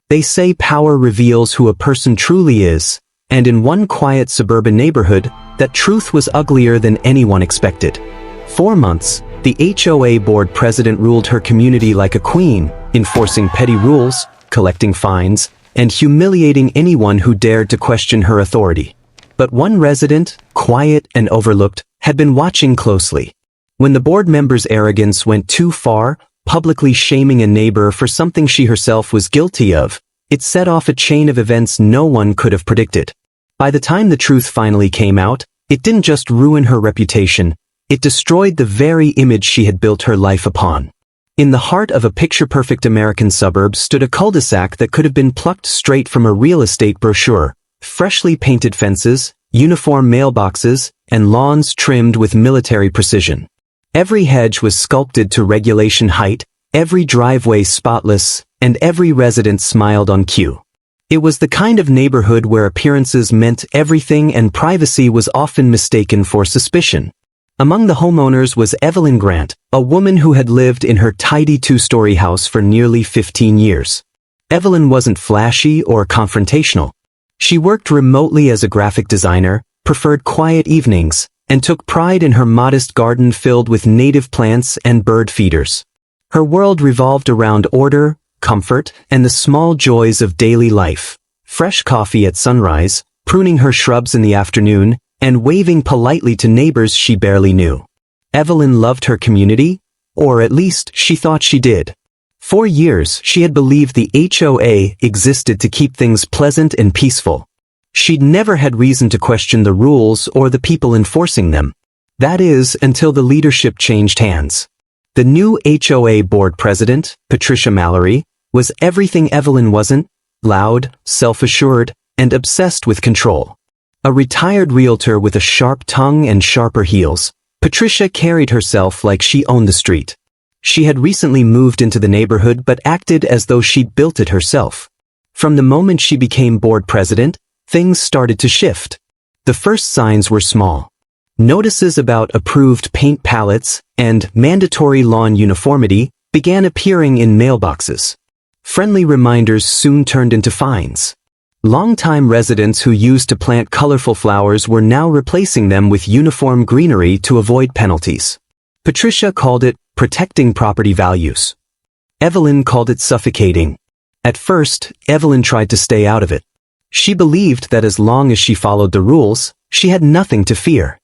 They say power reveals who a person truly is, and in one quiet suburban neighborhood, that truth was uglier than anyone expected. For months, the HOA board president ruled her community like a queen, enforcing petty rules, collecting fines, and humiliating anyone who dared to question her authority. But one resident, quiet and overlooked, had been watching closely. When the board member's arrogance went too far, publicly shaming a neighbor for something she herself was guilty of, it set off a chain of events no one could have predicted. By the time the truth finally came out, it didn't just ruin her reputation, it destroyed the very image she had built her life upon. In the heart of a picture-perfect American suburb stood a cul-de-sac that could have been plucked straight from a real estate brochure. Freshly painted fences, uniform mailboxes, and lawns trimmed with military precision. Every hedge was sculpted to regulation height, every driveway spotless, and every resident smiled on cue. It was the kind of neighborhood where appearances meant everything and privacy was often mistaken for suspicion. Among the homeowners was Evelyn Grant, a woman who had lived in her tidy two-story house for nearly 15 years. Evelyn wasn't flashy or confrontational. She worked remotely as a graphic designer, preferred quiet evenings, and took pride in her modest garden filled with native plants and bird feeders. Her world revolved around order, comfort, and the small joys of daily life. Fresh coffee at sunrise, pruning her shrubs in the afternoon, and waving politely to neighbors she barely knew. Evelyn loved her community, or at least she thought she did. For years, she had believed the HOA existed to keep things pleasant and peaceful. She'd never had reason to question the rules or the people enforcing them. That is, until the leadership changed hands. The new HOA board president, Patricia Mallory, was everything Evelyn wasn't: loud, self-assured, and obsessed with control. A retired realtor with a sharp tongue and sharper heels, Patricia carried herself like she owned the street. She had recently moved into the neighborhood but acted as though she'd built it herself. From the moment she became board president, things started to shift. The first signs were small. Notices about approved paint palettes and mandatory lawn uniformity began appearing in mailboxes. Friendly reminders soon turned into fines. Longtime residents who used to plant colorful flowers were now replacing them with uniform greenery to avoid penalties. Patricia called it protecting property values. Evelyn called it suffocating. At first, Evelyn tried to stay out of it. She believed that as long as she followed the rules, she had nothing to fear.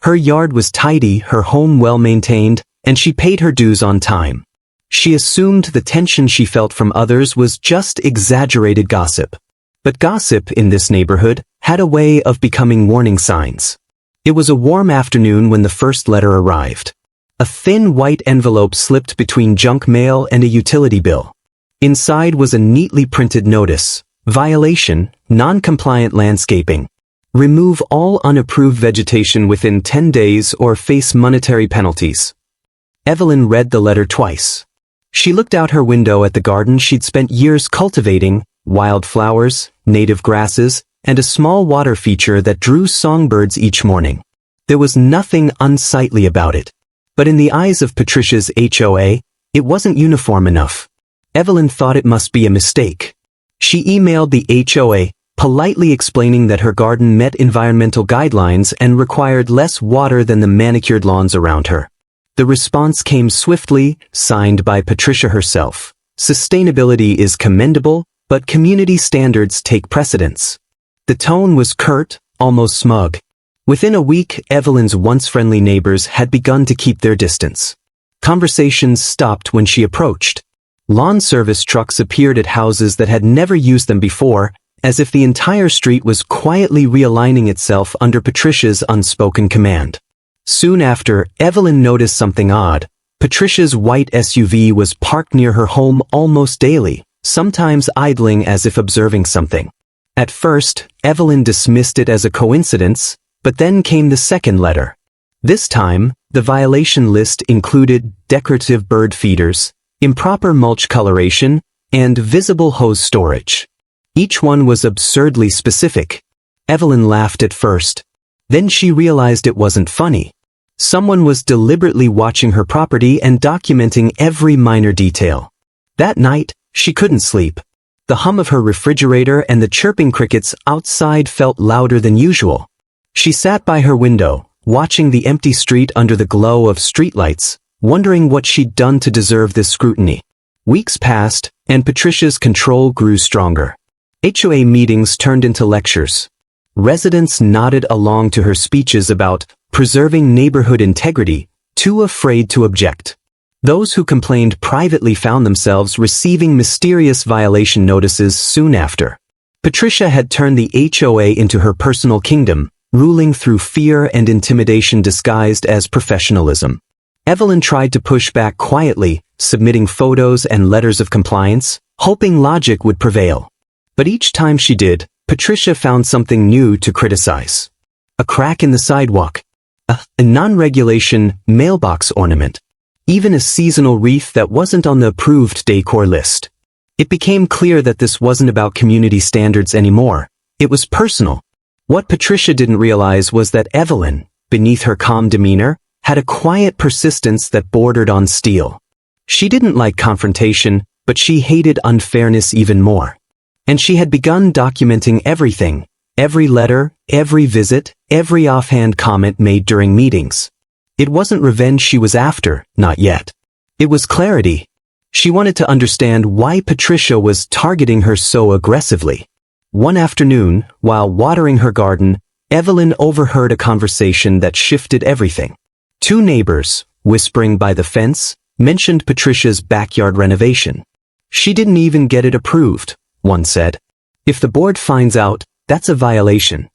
Her yard was tidy, her home well-maintained, and she paid her dues on time. She assumed the tension she felt from others was just exaggerated gossip. But gossip in this neighborhood had a way of becoming warning signs. It was a warm afternoon when the first letter arrived. A thin white envelope slipped between junk mail and a utility bill. Inside was a neatly printed notice: violation, non-compliant landscaping. Remove all unapproved vegetation within 10 days or face monetary penalties. Evelyn read the letter twice. She looked out her window at the garden she'd spent years cultivating: wildflowers, native grasses, and a small water feature that drew songbirds each morning. There was nothing unsightly about it. But in the eyes of Patricia's HOA, it wasn't uniform enough. Evelyn thought it must be a mistake. She emailed the HOA, politely explaining that her garden met environmental guidelines and required less water than the manicured lawns around her. The response came swiftly, signed by Patricia herself. Sustainability is commendable, but community standards take precedence. The tone was curt, almost smug. Within a week, Evelyn's once friendly neighbors had begun to keep their distance. Conversations stopped when she approached. Lawn service trucks appeared at houses that had never used them before, as if the entire street was quietly realigning itself under Patricia's unspoken command. Soon after, Evelyn noticed something odd. Patricia's white SUV was parked near her home almost daily, sometimes idling as if observing something. At first, Evelyn dismissed it as a coincidence, but then came the second letter. This time, the violation list included decorative bird feeders, improper mulch coloration, and visible hose storage. Each one was absurdly specific. Evelyn laughed at first. Then she realized it wasn't funny. Someone was deliberately watching her property and documenting every minor detail. That night, she couldn't sleep. The hum of her refrigerator and the chirping crickets outside felt louder than usual. She sat by her window, watching the empty street under the glow of streetlights, wondering what she'd done to deserve this scrutiny. Weeks passed, and Patricia's control grew stronger. HOA meetings turned into lectures. Residents nodded along to her speeches about preserving neighborhood integrity, too afraid to object. Those who complained privately found themselves receiving mysterious violation notices soon after. Patricia had turned the HOA into her personal kingdom, ruling through fear and intimidation disguised as professionalism. Evelyn tried to push back quietly, submitting photos and letters of compliance, hoping logic would prevail. But each time she did, Patricia found something new to criticize. A crack in the sidewalk. A non-regulation mailbox ornament. Even a seasonal wreath that wasn't on the approved decor list. It became clear that this wasn't about community standards anymore. It was personal. What Patricia didn't realize was that Evelyn, beneath her calm demeanor, had a quiet persistence that bordered on steel. She didn't like confrontation, but she hated unfairness even more. And she had begun documenting everything, every letter, every visit, every offhand comment made during meetings. It wasn't revenge she was after, not yet. It was clarity. She wanted to understand why Patricia was targeting her so aggressively. One afternoon, while watering her garden, Evelyn overheard a conversation that shifted everything. Two neighbors, whispering by the fence, mentioned Patricia's backyard renovation. She didn't even get it approved, one said. If the board finds out, that's a violation.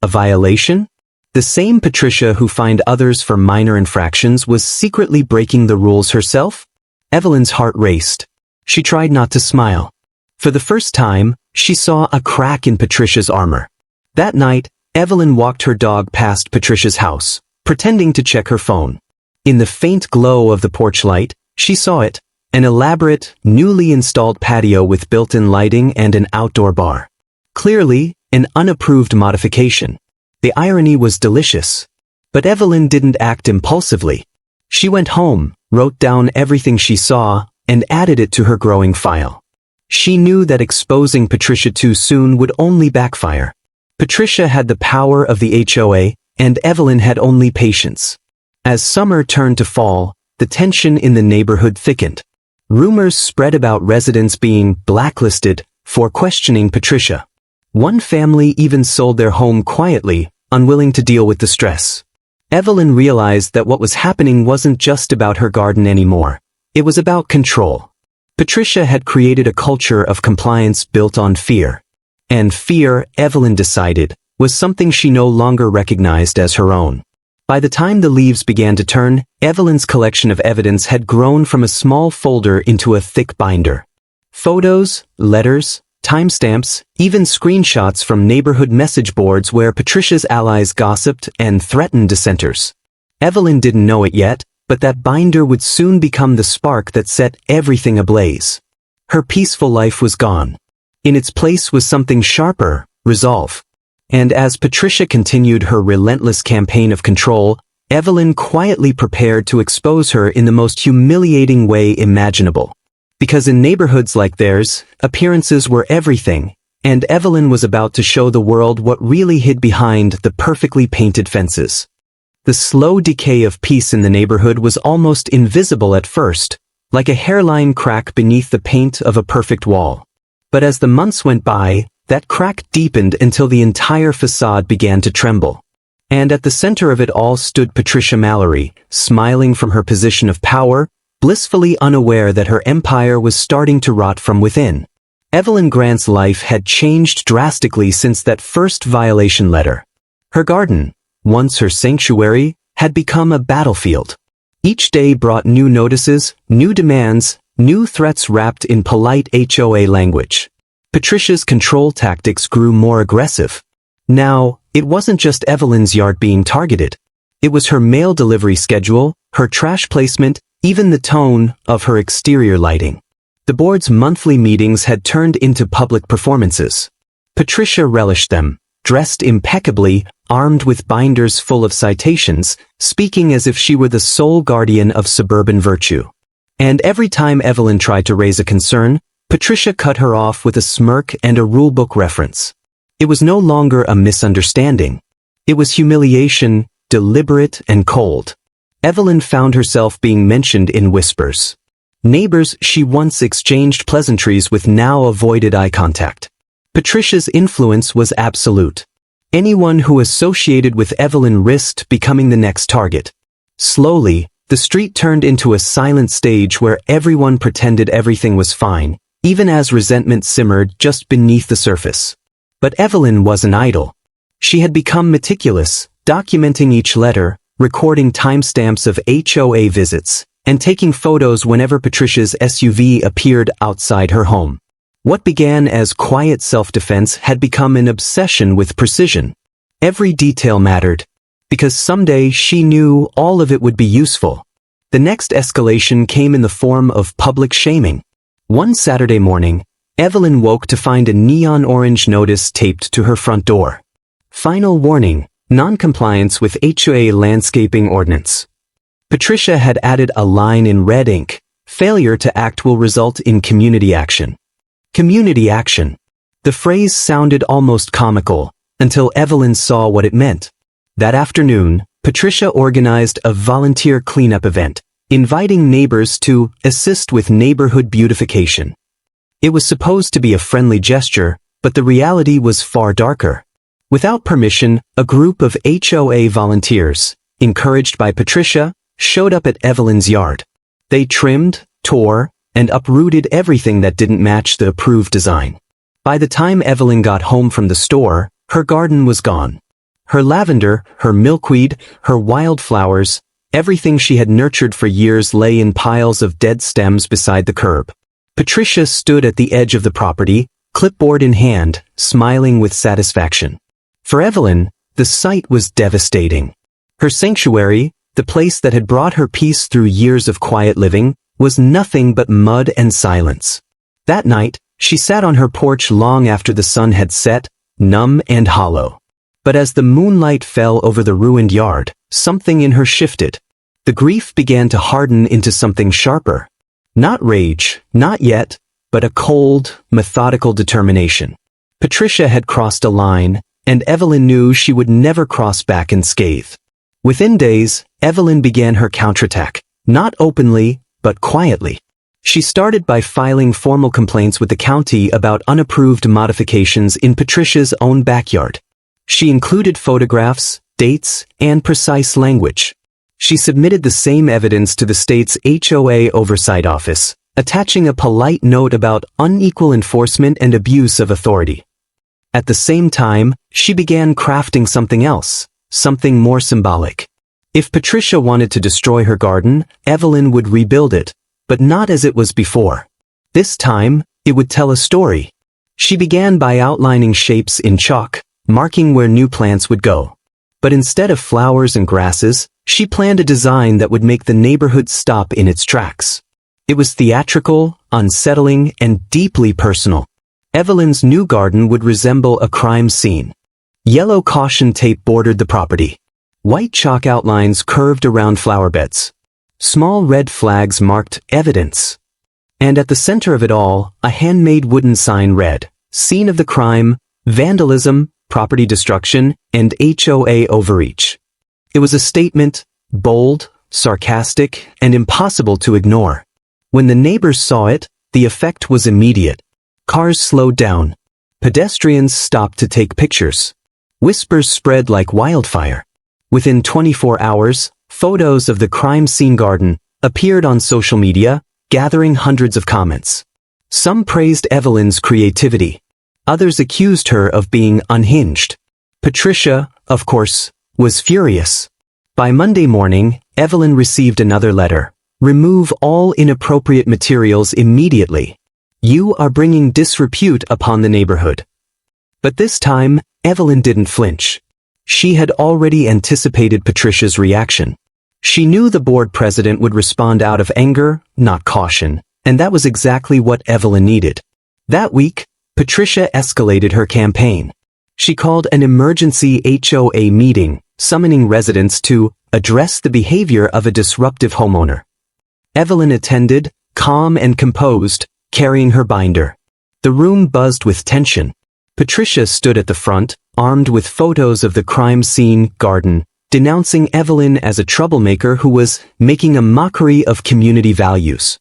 A violation? The same Patricia who fined others for minor infractions was secretly breaking the rules herself? Evelyn's heart raced. She tried not to smile. For the first time, she saw a crack in Patricia's armor. That night, Evelyn walked her dog past Patricia's house, pretending to check her phone. In the faint glow of the porch light, she saw it, an elaborate, newly installed patio with built-in lighting and an outdoor bar. Clearly, an unapproved modification. The irony was delicious. But Evelyn didn't act impulsively. She went home, wrote down everything she saw, and added it to her growing file. She knew that exposing Patricia too soon would only backfire. Patricia had the power of the HOA, and Evelyn had only patience. As summer turned to fall, the tension in the neighborhood thickened. Rumors spread about residents being blacklisted for questioning Patricia. One family even sold their home quietly, unwilling to deal with the stress. Evelyn realized that what was happening wasn't just about her garden anymore. It was about control. Patricia had created a culture of compliance built on fear. And fear, Evelyn decided, was something she no longer recognized as her own. By the time the leaves began to turn, Evelyn's collection of evidence had grown from a small folder into a thick binder. Photos, letters, timestamps, even screenshots from neighborhood message boards where Patricia's allies gossiped and threatened dissenters. Evelyn didn't know it yet, but that binder would soon become the spark that set everything ablaze. Her peaceful life was gone. In its place was something sharper, resolve. And as Patricia continued her relentless campaign of control, Evelyn quietly prepared to expose her in the most humiliating way imaginable. Because in neighborhoods like theirs, appearances were everything, and Evelyn was about to show the world what really hid behind the perfectly painted fences. The slow decay of peace in the neighborhood was almost invisible at first, like a hairline crack beneath the paint of a perfect wall. But as the months went by, that crack deepened until the entire facade began to tremble. And at the center of it all stood Patricia Mallory, smiling from her position of power, blissfully unaware that her empire was starting to rot from within. Evelyn Grant's life had changed drastically since that first violation letter. Her garden, once her sanctuary, had become a battlefield. Each day brought new notices, new demands, new threats wrapped in polite HOA language. Patricia's control tactics grew more aggressive. Now, it wasn't just Evelyn's yard being targeted. It was her mail delivery schedule, her trash placement, even the tone of her exterior lighting. The board's monthly meetings had turned into public performances. Patricia relished them, dressed impeccably, armed with binders full of citations, speaking as if she were the sole guardian of suburban virtue. And every time Evelyn tried to raise a concern, Patricia cut her off with a smirk and a rulebook reference. It was no longer a misunderstanding. It was humiliation, deliberate and cold. Evelyn found herself being mentioned in whispers. Neighbors she once exchanged pleasantries with now avoided eye contact. Patricia's influence was absolute. Anyone who associated with Evelyn risked becoming the next target. Slowly, the street turned into a silent stage where everyone pretended everything was fine, even as resentment simmered just beneath the surface. But Evelyn wasn't idle. She had become meticulous, documenting each letter, recording timestamps of HOA visits, and taking photos whenever Patricia's SUV appeared outside her home. What began as quiet self-defense had become an obsession with precision. Every detail mattered, because someday she knew all of it would be useful. The next escalation came in the form of public shaming. One Saturday morning, Evelyn woke to find a neon orange notice taped to her front door. Final warning, non-compliance with HOA landscaping ordinance. Patricia had added a line in red ink, failure to act will result in community action. Community action. The phrase sounded almost comical, until Evelyn saw what it meant. That afternoon, Patricia organized a volunteer cleanup event, inviting neighbors to assist with neighborhood beautification. It was supposed to be a friendly gesture, but the reality was far darker. Without permission, a group of HOA volunteers, encouraged by Patricia, showed up at Evelyn's yard. They trimmed, tore, and uprooted everything that didn't match the approved design. By the time Evelyn got home from the store, her garden was gone. Her lavender, her milkweed, her wildflowers, everything she had nurtured for years lay in piles of dead stems beside the curb. Patricia stood at the edge of the property, clipboard in hand, smiling with satisfaction. For Evelyn, the sight was devastating. Her sanctuary, the place that had brought her peace through years of quiet living, was nothing but mud and silence. That night, she sat on her porch long after the sun had set, numb and hollow. But as the moonlight fell over the ruined yard, something in her shifted. The grief began to harden into something sharper. Not rage, not yet, but a cold, methodical determination. Patricia had crossed a line, and Evelyn knew she would never cross back unscathed. Within days, Evelyn began her counterattack, not openly, but quietly. She started by filing formal complaints with the county about unapproved modifications in Patricia's own backyard. She included photographs, dates, and precise language. She submitted the same evidence to the state's HOA Oversight Office, attaching a polite note about unequal enforcement and abuse of authority. At the same time, she began crafting something else, something more symbolic. If Patricia wanted to destroy her garden, Evelyn would rebuild it, but not as it was before. This time, it would tell a story. She began by outlining shapes in chalk, marking where new plants would go. But instead of flowers and grasses, she planned a design that would make the neighborhood stop in its tracks. It was theatrical, unsettling, and deeply personal. Evelyn's new garden would resemble a crime scene. Yellow caution tape bordered the property. White chalk outlines curved around flower beds. Small red flags marked evidence. And at the center of it all, a handmade wooden sign read, "Scene of the crime, vandalism, property destruction, and HOA overreach." It was a statement, bold, sarcastic, and impossible to ignore. When the neighbors saw it, the effect was immediate. Cars slowed down. Pedestrians stopped to take pictures. Whispers spread like wildfire. Within 24 hours, photos of the crime scene garden appeared on social media, gathering hundreds of comments. Some praised Evelyn's creativity. Others accused her of being unhinged. Patricia, of course, was furious. By Monday morning, Evelyn received another letter. "Remove all inappropriate materials immediately. You are bringing disrepute upon the neighborhood." But this time, Evelyn didn't flinch. She had already anticipated Patricia's reaction. She knew the board president would respond out of anger, not caution, and that was exactly what Evelyn needed. That week, Patricia escalated her campaign. She called an emergency HOA meeting, summoning residents to address the behavior of a disruptive homeowner. Evelyn attended, calm and composed, carrying her binder. The room buzzed with tension. Patricia stood at the front, armed with photos of the crime scene garden, denouncing Evelyn as a troublemaker who was making a mockery of community values.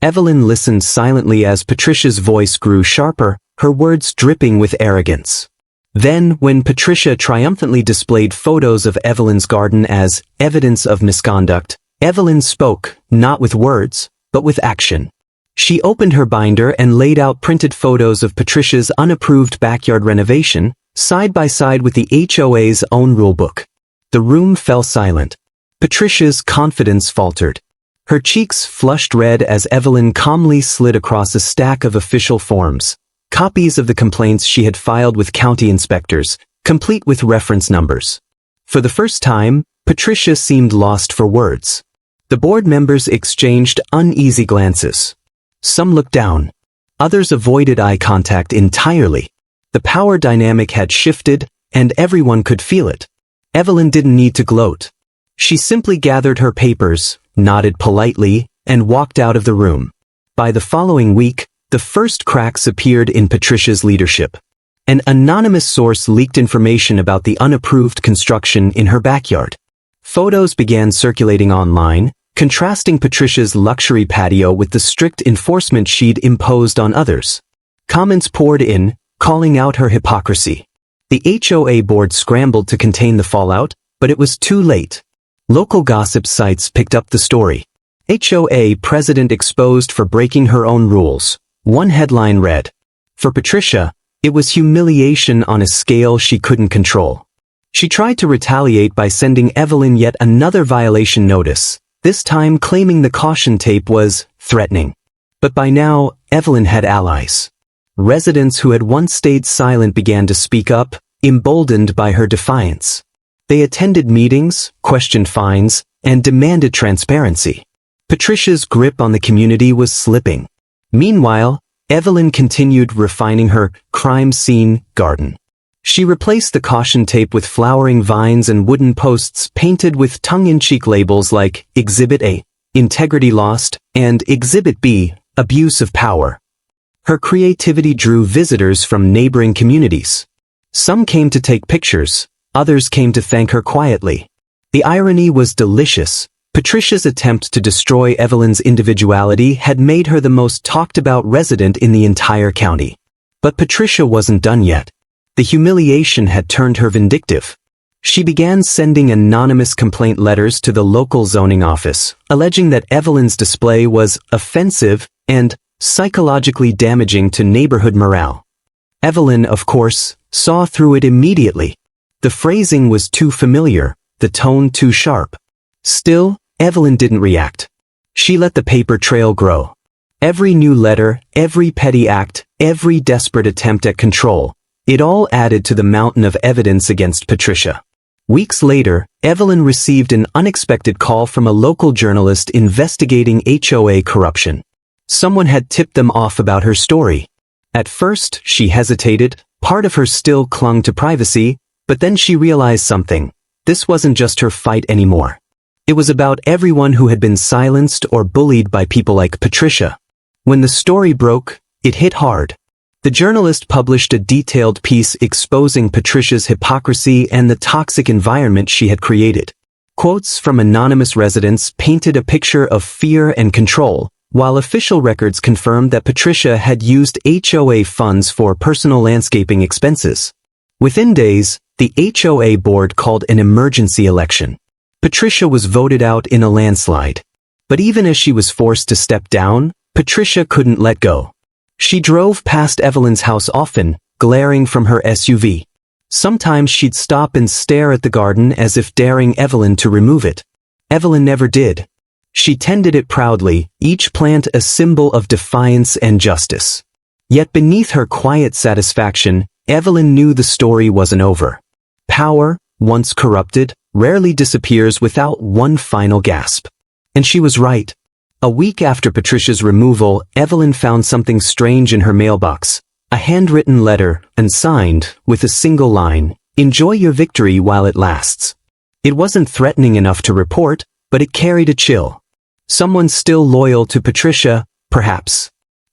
Evelyn listened silently as Patricia's voice grew sharper, her words dripping with arrogance. Then, when Patricia triumphantly displayed photos of Evelyn's garden as evidence of misconduct, Evelyn spoke, not with words, but with action. She opened her binder and laid out printed photos of Patricia's unapproved backyard renovation, side by side with the HOA's own rulebook. The room fell silent. Patricia's confidence faltered. Her cheeks flushed red as Evelyn calmly slid across a stack of official forms, copies of the complaints she had filed with county inspectors, complete with reference numbers. For the first time, Patricia seemed lost for words. The board members exchanged uneasy glances. Some looked down. Others avoided eye contact entirely. The power dynamic had shifted, and everyone could feel it. Evelyn didn't need to gloat. She simply gathered her papers, nodded politely, and walked out of the room. By the following week, the first cracks appeared in Patricia's leadership. An anonymous source leaked information about the unapproved construction in her backyard. Photos began circulating online, contrasting Patricia's luxury patio with the strict enforcement she'd imposed on others. Comments poured in, calling out her hypocrisy. The HOA board scrambled to contain the fallout, but it was too late. Local gossip sites picked up the story. HOA president exposed for breaking her own rules. One headline read, "For Patricia, it was humiliation on a scale she couldn't control." She tried to retaliate by sending Evelyn yet another violation notice, this time claiming the caution tape was threatening. But by now, Evelyn had allies. Residents who had once stayed silent began to speak up, emboldened by her defiance. They attended meetings, questioned fines, and demanded transparency. Patricia's grip on the community was slipping. Meanwhile, Evelyn continued refining her crime scene garden. She replaced the caution tape with flowering vines and wooden posts painted with tongue-in-cheek labels like Exhibit A, Integrity Lost, and Exhibit B, Abuse of Power. Her creativity drew visitors from neighboring communities. Some came to take pictures, others came to thank her quietly. The irony was delicious. Patricia's attempt to destroy Evelyn's individuality had made her the most talked-about resident in the entire county. But Patricia wasn't done yet. The humiliation had turned her vindictive. She began sending anonymous complaint letters to the local zoning office, alleging that Evelyn's display was offensive and psychologically damaging to neighborhood morale. Evelyn, of course, saw through it immediately. The phrasing was too familiar, the tone too sharp. Still, Evelyn didn't react. She let the paper trail grow. Every new letter, every petty act, every desperate attempt at control, it all added to the mountain of evidence against Patricia. Weeks later, Evelyn received an unexpected call from a local journalist investigating HOA corruption. Someone had tipped them off about her story. At first, she hesitated, part of her still clung to privacy, but then she realized something. This wasn't just her fight anymore. It was about everyone who had been silenced or bullied by people like Patricia. When the story broke, it hit hard. The journalist published a detailed piece exposing Patricia's hypocrisy and the toxic environment she had created. Quotes from anonymous residents painted a picture of fear and control, while official records confirmed that Patricia had used HOA funds for personal landscaping expenses. Within days, the HOA board called an emergency election. Patricia was voted out in a landslide. But even as she was forced to step down, Patricia couldn't let go. She drove past Evelyn's house often, glaring from her SUV. Sometimes she'd stop and stare at the garden as if daring Evelyn to remove it. Evelyn never did. She tended it proudly, each plant a symbol of defiance and justice. Yet beneath her quiet satisfaction, Evelyn knew the story wasn't over. Power, once corrupted, rarely disappears without one final gasp. And she was right. A week after Patricia's removal, Evelyn found something strange in her mailbox. A handwritten letter, unsigned, with a single line, "Enjoy your victory while it lasts." It wasn't threatening enough to report, but it carried a chill. Someone still loyal to Patricia, perhaps.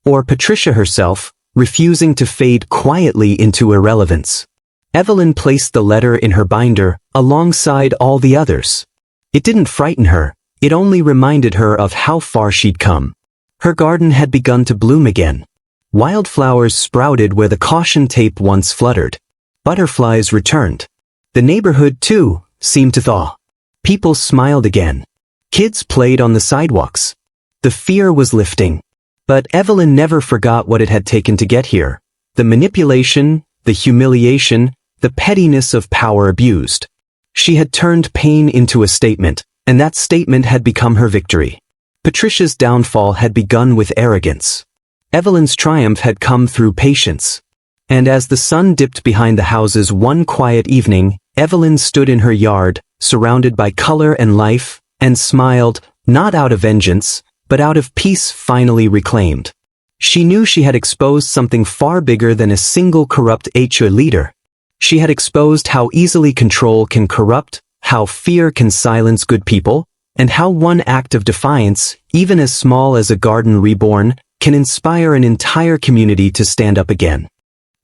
Or Patricia herself, refusing to fade quietly into irrelevance. Evelyn placed the letter in her binder, alongside all the others. It didn't frighten her, it only reminded her of how far she'd come. Her garden had begun to bloom again. Wildflowers sprouted where the caution tape once fluttered. Butterflies returned. The neighborhood, too, seemed to thaw. People smiled again. Kids played on the sidewalks. The fear was lifting. But Evelyn never forgot what it had taken to get here. The manipulation, the humiliation, the pettiness of power abused. She had turned pain into a statement, and that statement had become her victory. Patricia's downfall had begun with arrogance. Evelyn's triumph had come through patience. And as the sun dipped behind the houses one quiet evening, Evelyn stood in her yard, surrounded by color and life, and smiled, not out of vengeance, but out of peace finally reclaimed. She knew she had exposed something far bigger than a single corrupt HOA leader. She had exposed how easily control can corrupt, how fear can silence good people, and how one act of defiance, even as small as a garden reborn, can inspire an entire community to stand up again.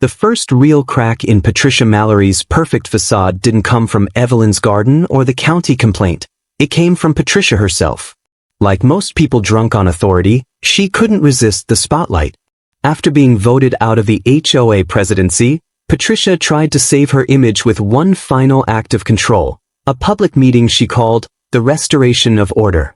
The first real crack in Patricia Mallory's perfect facade didn't come from Evelyn's garden or the county complaint. It came from Patricia herself. Like most people drunk on authority, she couldn't resist the spotlight. After being voted out of the HOA presidency, Patricia tried to save her image with one final act of control, a public meeting she called the Restoration of Order.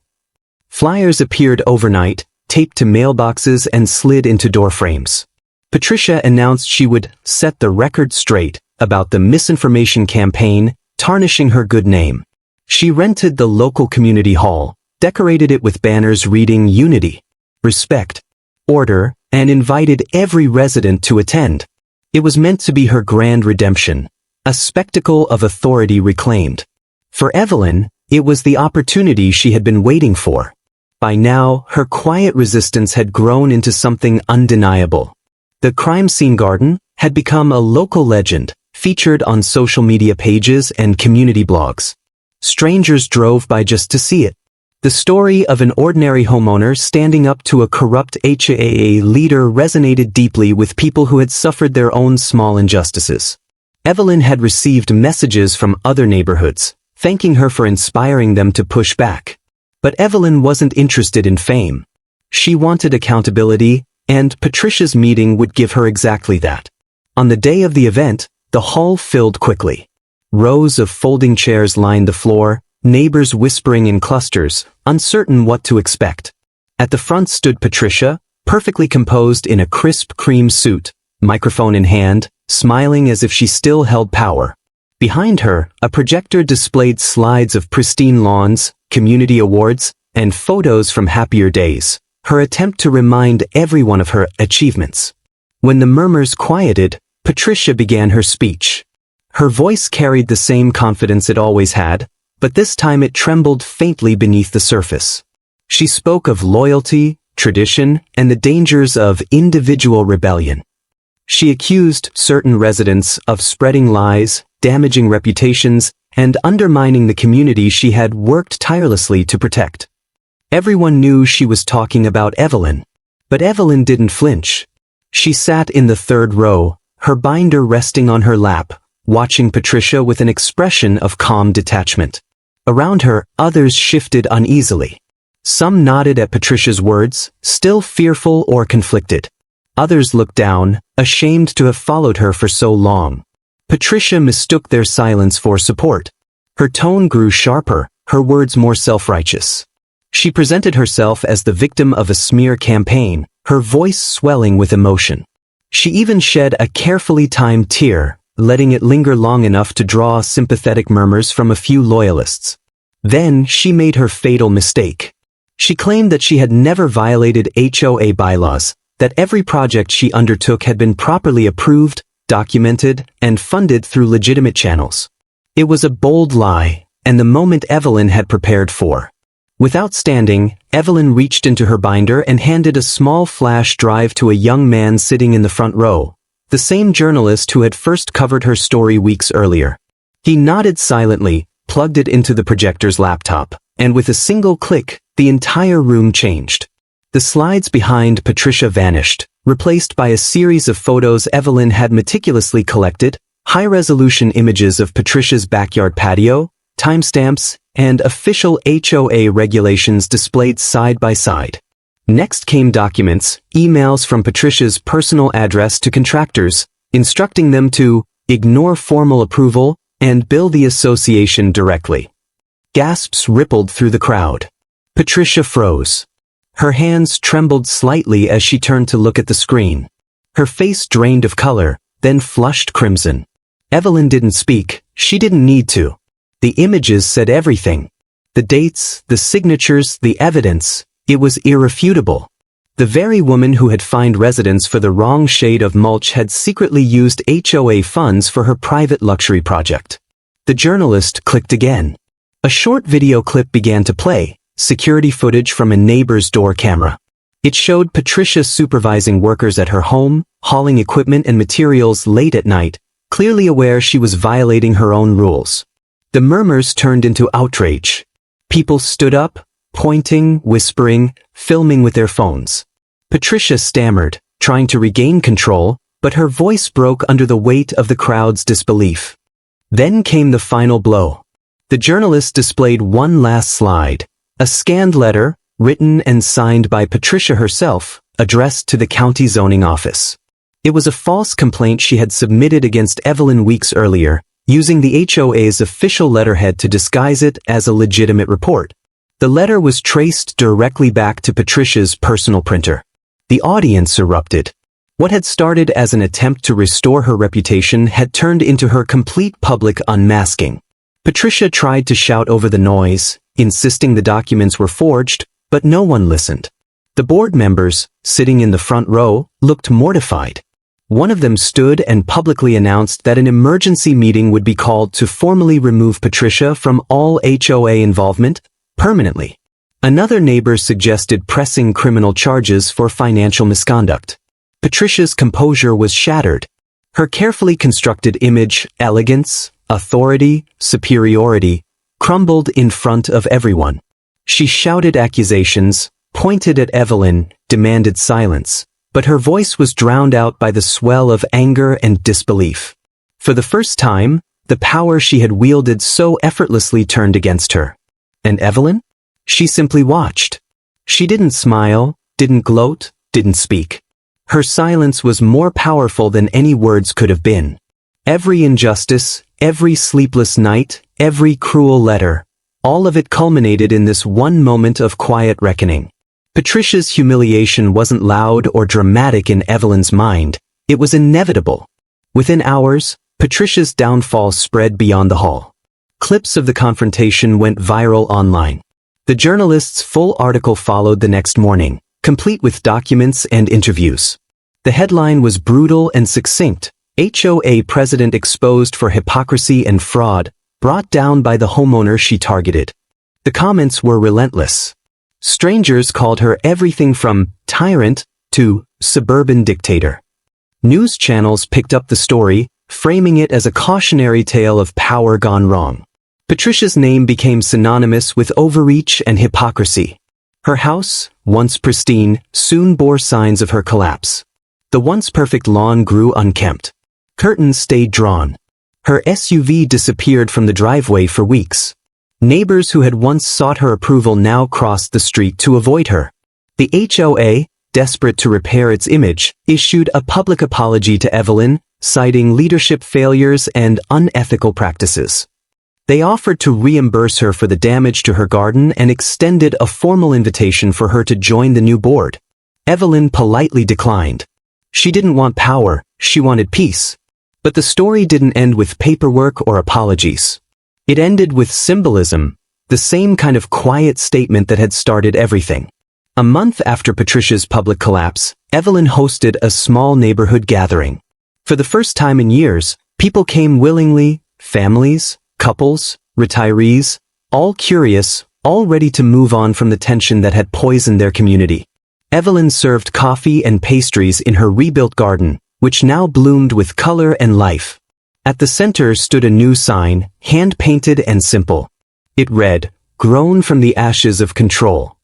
Flyers appeared overnight, taped to mailboxes and slid into door frames. Patricia announced she would set the record straight about the misinformation campaign, tarnishing her good name. She rented the local community hall, decorated it with banners reading unity, respect, order, and invited every resident to attend. It was meant to be her grand redemption, a spectacle of authority reclaimed. For Evelyn, it was the opportunity she had been waiting for. By now, her quiet resistance had grown into something undeniable. The crime scene garden had become a local legend, featured on social media pages and community blogs. Strangers drove by just to see it. The story of an ordinary homeowner standing up to a corrupt HOA leader resonated deeply with people who had suffered their own small injustices. Evelyn had received messages from other neighborhoods, thanking her for inspiring them to push back. But Evelyn wasn't interested in fame. She wanted accountability, and Patricia's meeting would give her exactly that. On the day of the event, the hall filled quickly. Rows of folding chairs lined the floor, neighbors whispering in clusters, uncertain what to expect. At the front stood Patricia, perfectly composed in a crisp cream suit, microphone in hand, smiling as if she still held power. Behind her, a projector displayed slides of pristine lawns, community awards, and photos from happier days, her attempt to remind everyone of her achievements. When the murmurs quieted, Patricia began her speech. Her voice carried the same confidence it always had, but this time it trembled faintly beneath the surface. She spoke of loyalty, tradition, and the dangers of individual rebellion. She accused certain residents of spreading lies, damaging reputations, and undermining the community she had worked tirelessly to protect. Everyone knew she was talking about Evelyn, but Evelyn didn't flinch. She sat in the third row, her binder resting on her lap, watching Patricia with an expression of calm detachment. Around her, others shifted uneasily. Some nodded at Patricia's words, still fearful or conflicted. Others looked down, ashamed to have followed her for so long. Patricia mistook their silence for support. Her tone grew sharper, her words more self-righteous. She presented herself as the victim of a smear campaign, her voice swelling with emotion. She even shed a carefully timed tear, letting it linger long enough to draw sympathetic murmurs from a few loyalists. Then she made her fatal mistake. She claimed that she had never violated HOA bylaws, that every project she undertook had been properly approved, documented, and funded through legitimate channels. It was a bold lie, and the moment Evelyn had prepared for. Without standing, Evelyn reached into her binder and handed a small flash drive to a young man sitting in the front row, the same journalist who had first covered her story weeks earlier. He nodded silently, plugged it into the projector's laptop, and with a single click, the entire room changed. The slides behind Patricia vanished, replaced by a series of photos Evelyn had meticulously collected, high-resolution images of Patricia's backyard patio, timestamps, and official HOA regulations displayed side by side. Next came documents, emails from Patricia's personal address to contractors, instructing them to ignore formal approval and bill the association directly. Gasps rippled through the crowd. Patricia froze. Her hands trembled slightly as she turned to look at the screen. Her face drained of color, then flushed crimson. Evelyn didn't speak. She didn't need to. The images said everything. The dates, the signatures, the evidence. It was irrefutable. The very woman who had fined residents for the wrong shade of mulch had secretly used HOA funds for her private luxury project. The journalist clicked again. A short video clip began to play, security footage from a neighbor's door camera. It showed Patricia supervising workers at her home, hauling equipment and materials late at night, clearly aware she was violating her own rules. The murmurs turned into outrage. People stood up, pointing, whispering, filming with their phones. Patricia stammered, trying to regain control, but her voice broke under the weight of the crowd's disbelief. Then came the final blow. The journalist displayed one last slide, a scanned letter, written and signed by Patricia herself, addressed to the county zoning office. It was a false complaint she had submitted against Evelyn weeks earlier, using the HOA's official letterhead to disguise it as a legitimate report. The letter was traced directly back to Patricia's personal printer. The audience erupted. What had started as an attempt to restore her reputation had turned into her complete public unmasking. Patricia tried to shout over the noise, insisting the documents were forged, but no one listened. The board members, sitting in the front row, looked mortified. One of them stood and publicly announced that an emergency meeting would be called to formally remove Patricia from all HOA involvement, permanently. Another neighbor suggested pressing criminal charges for financial misconduct. Patricia's composure was shattered. Her carefully constructed image, elegance, authority, superiority, crumbled in front of everyone. She shouted accusations, pointed at Evelyn, demanded silence, but her voice was drowned out by the swell of anger and disbelief. For the first time, the power she had wielded so effortlessly turned against her. And Evelyn? She simply watched. She didn't smile, didn't gloat, didn't speak. Her silence was more powerful than any words could have been. Every injustice, every sleepless night, every cruel letter, all of it culminated in this one moment of quiet reckoning. Patricia's humiliation wasn't loud or dramatic in Evelyn's mind, it was inevitable. Within hours, Patricia's downfall spread beyond the hall. Clips of the confrontation went viral online. The journalist's full article followed the next morning, complete with documents and interviews. The headline was brutal and succinct: HOA president exposed for hypocrisy and fraud, brought down by the homeowner she targeted. The comments were relentless. Strangers called her everything from tyrant to suburban dictator. News channels picked up the story, framing it as a cautionary tale of power gone wrong. Patricia's name became synonymous with overreach and hypocrisy. Her house, once pristine, soon bore signs of her collapse. The once perfect lawn grew unkempt. Curtains stayed drawn. Her SUV disappeared from the driveway for weeks. Neighbors who had once sought her approval now crossed the street to avoid her. The HOA, desperate to repair its image, issued a public apology to Evelyn, citing leadership failures and unethical practices. They offered to reimburse her for the damage to her garden and extended a formal invitation for her to join the new board. Evelyn politely declined. She didn't want power, she wanted peace. But the story didn't end with paperwork or apologies. It ended with symbolism, the same kind of quiet statement that had started everything. A month after Patricia's public collapse, Evelyn hosted a small neighborhood gathering. For the first time in years, people came willingly, families, couples, retirees, all curious, all ready to move on from the tension that had poisoned their community. Evelyn served coffee and pastries in her rebuilt garden, which now bloomed with color and life. At the center stood a new sign, hand-painted and simple. It read, "Grown from the ashes of control."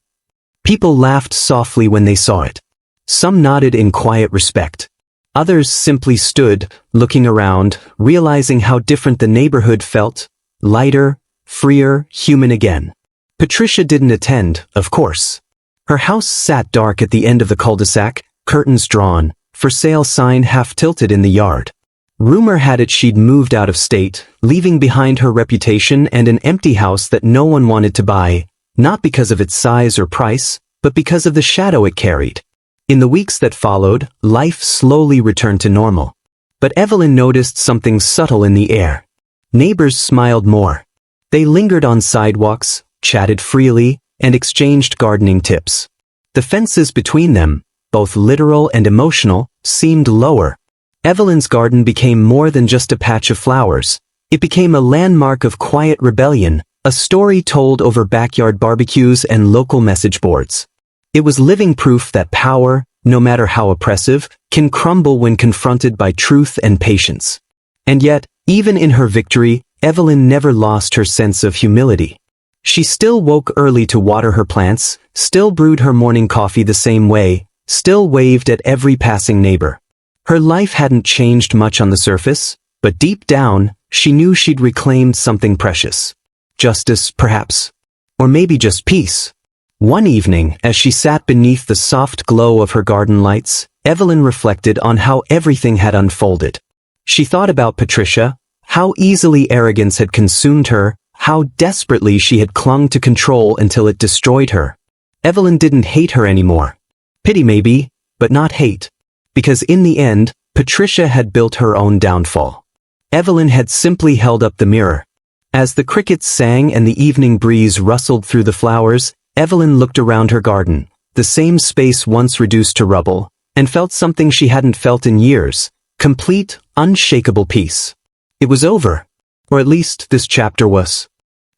People laughed softly when they saw it. Some nodded in quiet respect. Others simply stood, looking around, realizing how different the neighborhood felt, lighter, freer, human again. Patricia didn't attend, of course. Her house sat dark at the end of the cul-de-sac, curtains drawn, for sale sign half tilted in the yard. Rumor had it she'd moved out of state, leaving behind her reputation and an empty house that no one wanted to buy, not because of its size or price, but because of the shadow it carried. In the weeks that followed, life slowly returned to normal. But Evelyn noticed something subtle in the air. Neighbors smiled more. They lingered on sidewalks, chatted freely, and exchanged gardening tips. The fences between them, both literal and emotional, seemed lower. Evelyn's garden became more than just a patch of flowers. It became a landmark of quiet rebellion, a story told over backyard barbecues and local message boards. It was living proof that power, no matter how oppressive, can crumble when confronted by truth and patience. And yet, even in her victory, Evelyn never lost her sense of humility. She still woke early to water her plants, still brewed her morning coffee the same way, still waved at every passing neighbor. Her life hadn't changed much on the surface, but deep down, she knew she'd reclaimed something precious. Justice, perhaps. Or maybe just peace. One evening, as she sat beneath the soft glow of her garden lights, Evelyn reflected on how everything had unfolded. She thought about Patricia, how easily arrogance had consumed her, how desperately she had clung to control until it destroyed her. Evelyn didn't hate her anymore. Pity maybe, but not hate. Because in the end, Patricia had built her own downfall. Evelyn had simply held up the mirror. As the crickets sang and the evening breeze rustled through the flowers, Evelyn looked around her garden, the same space once reduced to rubble, and felt something she hadn't felt in years, complete, unshakable peace. It was over. Or at least this chapter was.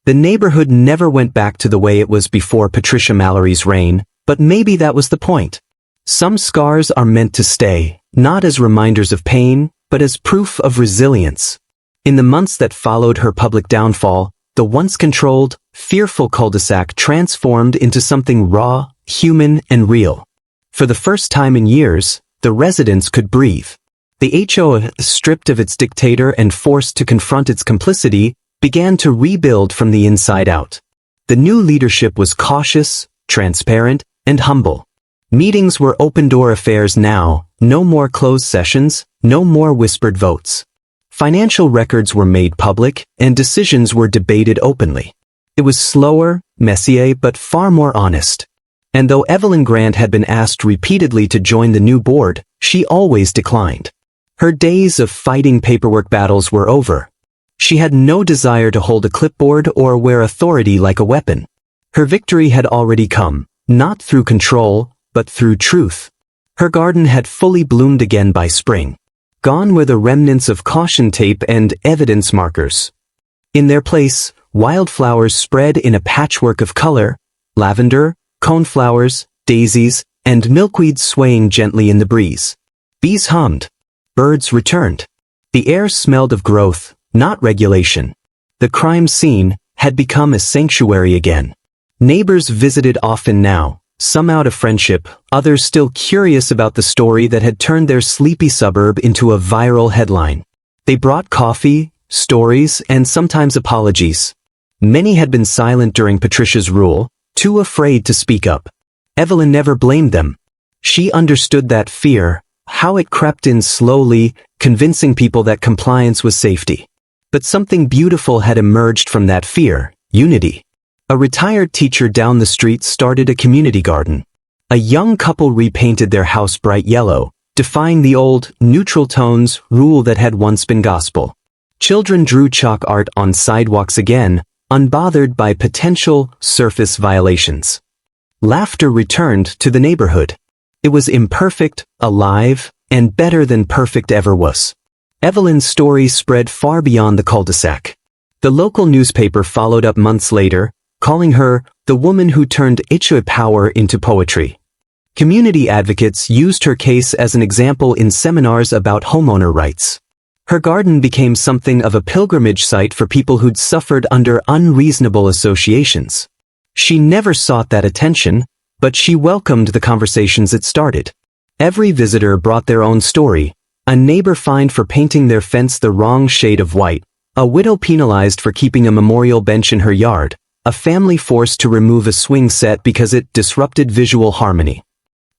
The neighborhood never went back to the way it was before Patricia Mallory's reign, but maybe that was the point. Some scars are meant to stay, not as reminders of pain, but as proof of resilience. In the months that followed her public downfall, the once controlled, fearful cul-de-sac transformed into something raw, human, and real. For the first time in years, the residents could breathe. The HOA, stripped of its dictator and forced to confront its complicity, began to rebuild from the inside out. The new leadership was cautious, transparent, and humble. Meetings were open-door affairs now, no more closed sessions, no more whispered votes. Financial records were made public, and decisions were debated openly. It was slower, messier, but far more honest. And though Evelyn Grant had been asked repeatedly to join the new board, she always declined. Her days of fighting paperwork battles were over. She had no desire to hold a clipboard or wear authority like a weapon. Her victory had already come, not through control, but through truth. Her garden had fully bloomed again by spring. Gone were the remnants of caution tape and evidence markers. In their place, wildflowers spread in a patchwork of color, lavender, coneflowers, daisies, and milkweed swaying gently in the breeze. Bees hummed. Birds returned. The air smelled of growth, not regulation. The crime scene had become a sanctuary again. Neighbors visited often now, some out of friendship, others still curious about the story that had turned their sleepy suburb into a viral headline. They brought coffee, stories, and sometimes apologies. Many had been silent during Patricia's rule, too afraid to speak up. Evelyn never blamed them. She understood that fear, how it crept in slowly, convincing people that compliance was safety. But something beautiful had emerged from that fear, unity. A retired teacher down the street started a community garden. A young couple repainted their house bright yellow, defying the old, neutral tones rule that had once been gospel. Children drew chalk art on sidewalks again, unbothered by potential surface violations. Laughter returned to the neighborhood. It was imperfect, alive, and better than perfect ever was. Evelyn's story spread far beyond the cul-de-sac. The local newspaper followed up months later, calling her the woman who turned HOA power into poetry. Community advocates used her case as an example in seminars about homeowner rights. Her garden became something of a pilgrimage site for people who'd suffered under unreasonable associations. She never sought that attention, but she welcomed the conversations it started. Every visitor brought their own story: a neighbor fined for painting their fence the wrong shade of white, a widow penalized for keeping a memorial bench in her yard, a family forced to remove a swing set because it disrupted visual harmony.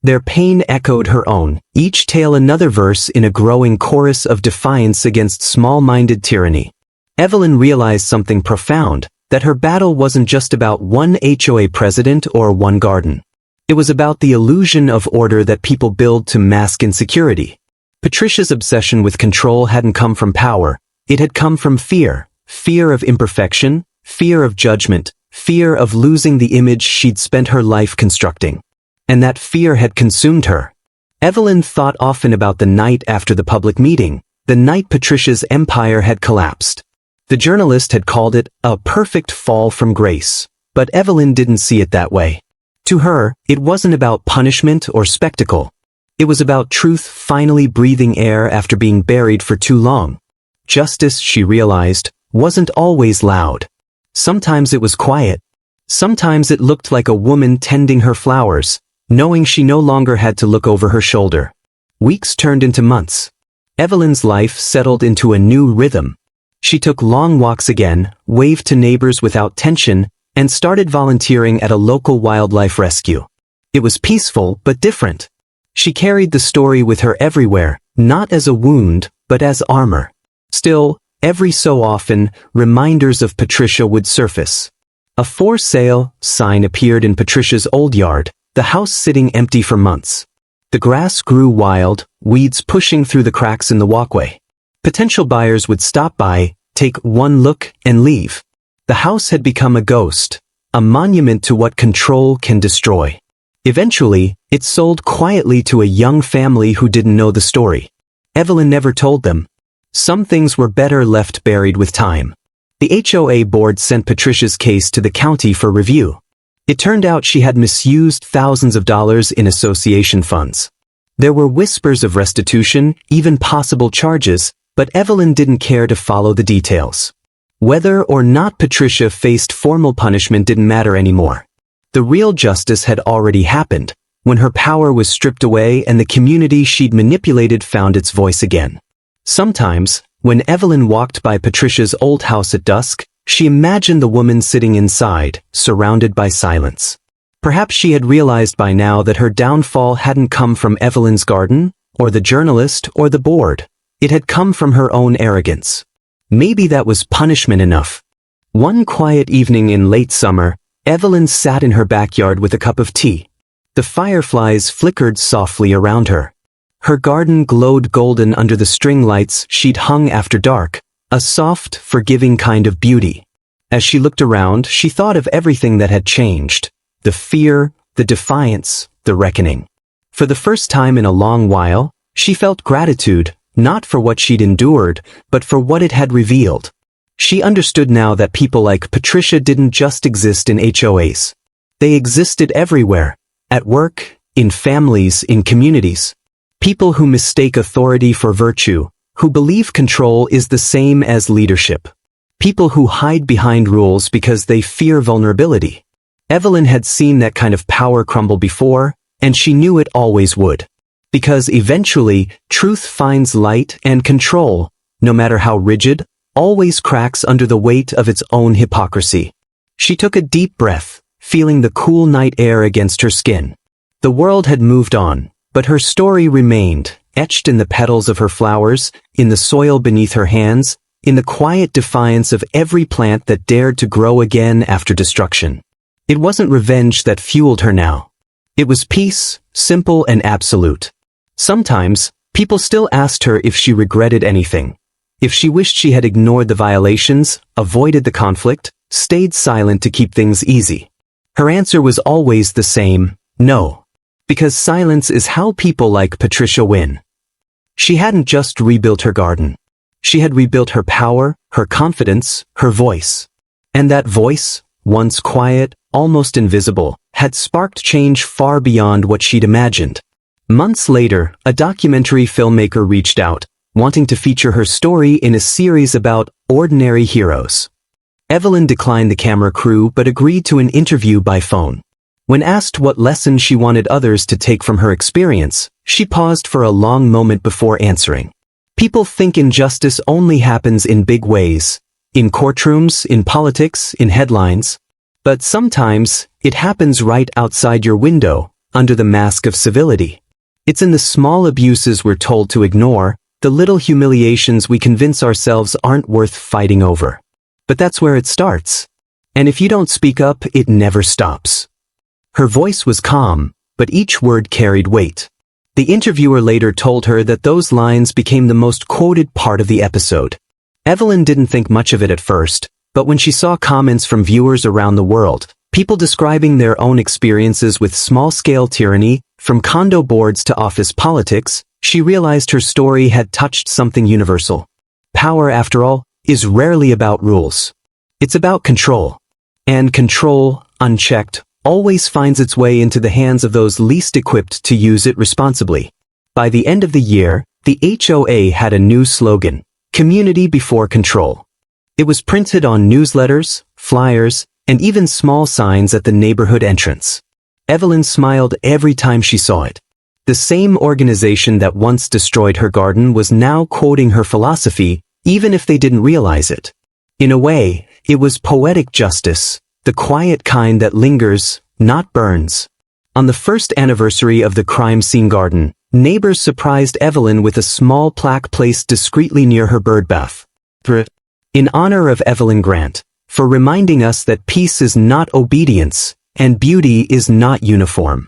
Their pain echoed her own, each tale another verse in a growing chorus of defiance against small-minded tyranny. Evelyn realized something profound, that her battle wasn't just about one HOA president or one garden. It was about the illusion of order that people build to mask insecurity. Patricia's obsession with control hadn't come from power, it had come from fear. Fear of imperfection, fear of judgment, fear of losing the image she'd spent her life constructing. And that fear had consumed her. Evelyn thought often about the night after the public meeting, the night Patricia's empire had collapsed. The journalist had called it a perfect fall from grace, but Evelyn didn't see it that way. To her, it wasn't about punishment or spectacle. It was about truth finally breathing air after being buried for too long. Justice, she realized, wasn't always loud. Sometimes it was quiet. Sometimes it looked like a woman tending her flowers, knowing she no longer had to look over her shoulder. Weeks turned into months. Evelyn's life settled into a new rhythm. She took long walks again, waved to neighbors without tension, and started volunteering at a local wildlife rescue. It was peaceful but different. She carried the story with her everywhere, not as a wound, but as armor. Still, every so often, reminders of Patricia would surface. A for sale sign appeared in Patricia's old yard, the house sitting empty for months. The grass grew wild, weeds pushing through the cracks in the walkway. Potential buyers would stop by, take one look, and leave. The house had become a ghost, a monument to what control can destroy. Eventually, it sold quietly to a young family who didn't know the story. Evelyn never told them. Some things were better left buried with time. The HOA board sent Patricia's case to the county for review. It turned out she had misused thousands of dollars in association funds. There were whispers of restitution, even possible charges, but Evelyn didn't care to follow the details. Whether or not Patricia faced formal punishment didn't matter anymore. The real justice had already happened, when her power was stripped away and the community she'd manipulated found its voice again. Sometimes, when Evelyn walked by Patricia's old house at dusk, she imagined the woman sitting inside, surrounded by silence. Perhaps she had realized by now that her downfall hadn't come from Evelyn's garden, or the journalist, or the board. It had come from her own arrogance. Maybe that was punishment enough. One quiet evening in late summer, Evelyn sat in her backyard with a cup of tea. The fireflies flickered softly around her. Her garden glowed golden under the string lights she'd hung after dark, a soft, forgiving kind of beauty. As she looked around, she thought of everything that had changed. The fear, the defiance, the reckoning. For the first time in a long while, she felt gratitude, not for what she'd endured, but for what it had revealed. She understood now that people like Patricia didn't just exist in HOAs. They existed everywhere, at work, in families, in communities. People who mistake authority for virtue, who believe control is the same as leadership. People who hide behind rules because they fear vulnerability. Evelyn had seen that kind of power crumble before, and she knew it always would. Because eventually, truth finds light, and control, no matter how rigid, always cracks under the weight of its own hypocrisy. She took a deep breath, feeling the cool night air against her skin. The world had moved on, but her story remained, etched in the petals of her flowers, in the soil beneath her hands, in the quiet defiance of every plant that dared to grow again after destruction. It wasn't revenge that fueled her now. It was peace, simple and absolute. Sometimes, people still asked her if she regretted anything. If she wished she had ignored the violations, avoided the conflict, stayed silent to keep things easy. Her answer was always the same: no. Because silence is how people like Patricia win. She hadn't just rebuilt her garden. She had rebuilt her power, her confidence, her voice. And that voice, once quiet, almost invisible, had sparked change far beyond what she'd imagined. Months later, a documentary filmmaker reached out, wanting to feature her story in a series about ordinary heroes. Evelyn declined the camera crew but agreed to an interview by phone. When asked what lesson she wanted others to take from her experience, she paused for a long moment before answering. People think injustice only happens in big ways, in courtrooms, in politics, in headlines. But sometimes, it happens right outside your window, under the mask of civility. It's in the small abuses we're told to ignore, the little humiliations we convince ourselves aren't worth fighting over. But that's where it starts. And if you don't speak up, it never stops. Her voice was calm, but each word carried weight. The interviewer later told her that those lines became the most quoted part of the episode. Evelyn didn't think much of it at first, but when she saw comments from viewers around the world, people describing their own experiences with small-scale tyranny, from condo boards to office politics, she realized her story had touched something universal. Power, after all, is rarely about rules. It's about control. And control, unchecked, always finds its way into the hands of those least equipped to use it responsibly. By the end of the year, the HOA had a new slogan: Community before control. It was printed on newsletters, flyers, and even small signs at the neighborhood entrance. Evelyn smiled every time she saw it. The same organization that once destroyed her garden was now quoting her philosophy, even if they didn't realize it. In a way, it was poetic justice, the quiet kind that lingers, not burns. On the first anniversary of the crime scene garden, neighbors surprised Evelyn with a small plaque placed discreetly near her birdbath. In honor of Evelyn Grant, for reminding us that peace is not obedience, and beauty is not uniform.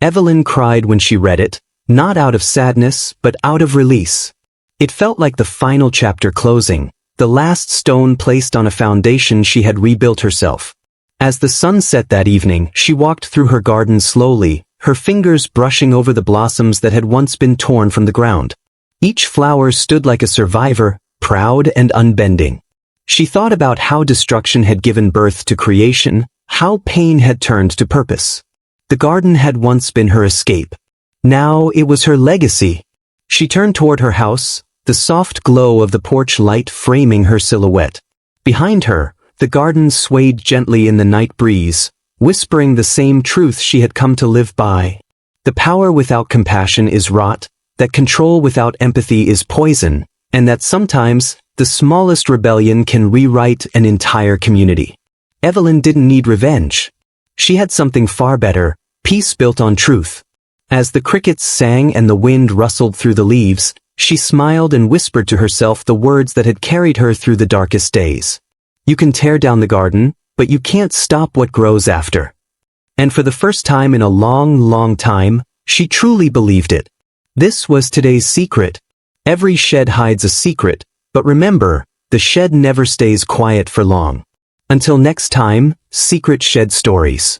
Evelyn cried when she read it, not out of sadness, but out of release. It felt like the final chapter closing, the last stone placed on a foundation she had rebuilt herself. As the sun set that evening, she walked through her garden slowly, her fingers brushing over the blossoms that had once been torn from the ground. Each flower stood like a survivor, proud and unbending. She thought about how destruction had given birth to creation, how pain had turned to purpose. The garden had once been her escape. Now it was her legacy. She turned toward her house, the soft glow of the porch light framing her silhouette. Behind her, the garden swayed gently in the night breeze, whispering the same truth she had come to live by. The power without compassion is rot, that control without empathy is poison, and that sometimes, the smallest rebellion can rewrite an entire community. Evelyn didn't need revenge. She had something far better, peace built on truth. As the crickets sang and the wind rustled through the leaves, she smiled and whispered to herself the words that had carried her through the darkest days. You can tear down the garden, but you can't stop what grows after. And for the first time in a long, long time, she truly believed it. This was today's secret. Every shed hides a secret, but remember, the shed never stays quiet for long. Until next time, Secret Shed Stories.